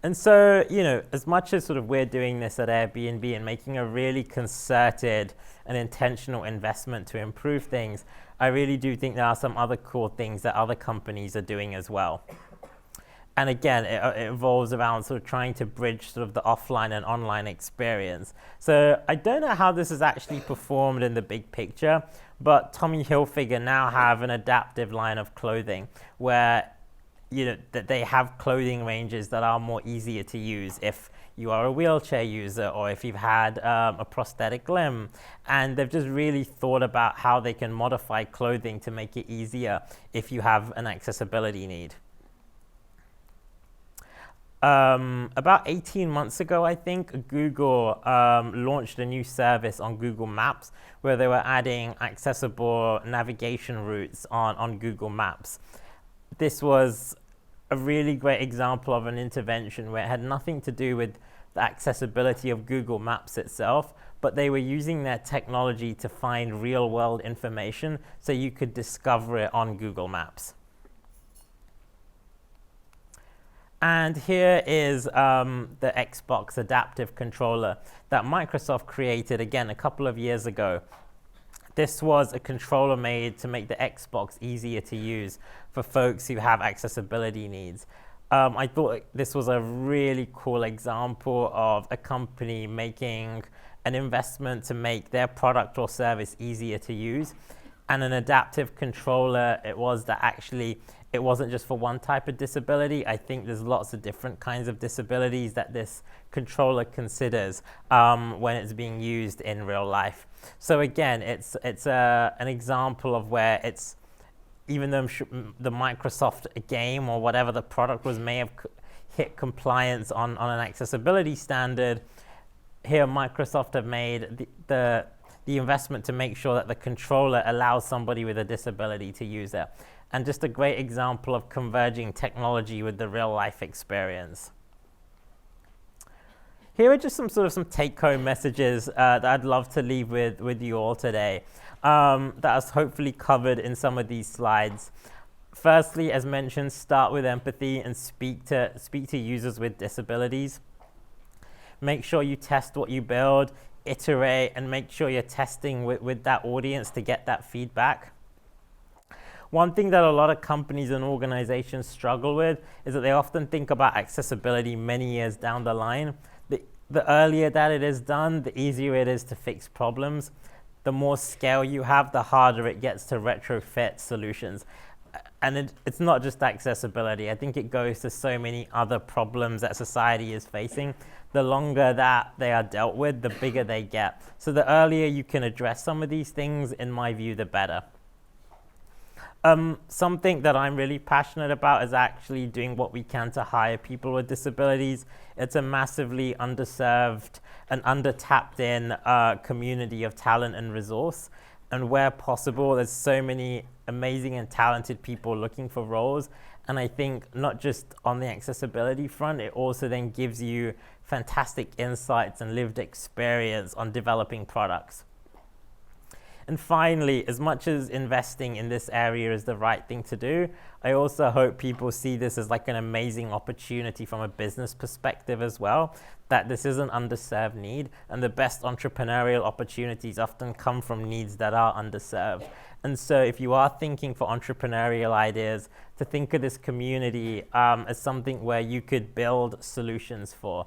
And so, as much as sort of we're doing this at Airbnb and making a really concerted and intentional investment to improve things, I really do think there are some other cool things that other companies are doing as well. And again, it revolves around sort of trying to bridge sort of the offline and online experience. So I don't know how this is actually performed in the big picture, but Tommy Hilfiger now have an adaptive line of clothing where that they have clothing ranges that are more easier to use if you are a wheelchair user or if you've had a prosthetic limb. And they've just really thought about how they can modify clothing to make it easier if you have an accessibility need. About 18 months ago, I think, Google launched a new service on Google Maps where they were adding accessible navigation routes on Google Maps. This was a really great example of an intervention where it had nothing to do with the accessibility of Google Maps itself, but they were using their technology to find real-world information so you could discover it on Google Maps. And here is the Xbox adaptive controller that Microsoft created, again, a couple of years ago. This was a controller made to make the Xbox easier to use for folks who have accessibility needs. I thought this was a really cool example of a company making an investment to make their product or service easier to use. And an adaptive controller, it wasn't just for one type of disability. I think there's lots of different kinds of disabilities that this controller considers when it's being used in real life. So again, it's an example of where even though the Microsoft game or whatever the product was may have hit compliance on an accessibility standard, here Microsoft have made the investment to make sure that the controller allows somebody with a disability to use it. And just a great example of converging technology with the real life experience. Here are just some take-home messages that I'd love to leave with you all today that is hopefully covered in some of these slides. Firstly, as mentioned, start with empathy and speak to users with disabilities. Make sure you test what you build, iterate, and make sure you're testing with that audience to get that feedback. One thing that a lot of companies and organizations struggle with is that they often think about accessibility many years down the line. The earlier that it is done, the easier it is to fix problems. The more scale you have, the harder it gets to retrofit solutions. And it's not just accessibility. I think it goes to so many other problems that society is facing. The longer that they are dealt with, the bigger they get. So the earlier you can address some of these things, in my view, the better. Something that I'm really passionate about is actually doing what we can to hire people with disabilities. It's a massively underserved and under-tapped in community of talent and resource. And where possible, there's so many amazing and talented people looking for roles. And I think not just on the accessibility front, it also then gives you fantastic insights and lived experience on developing products. And finally, as much as investing in this area is the right thing to do, I also hope people see this as like an amazing opportunity from a business perspective as well, that this is an underserved need, and the best entrepreneurial opportunities often come from needs that are underserved. And so if you are thinking for entrepreneurial ideas, to think of this community as something where you could build solutions for.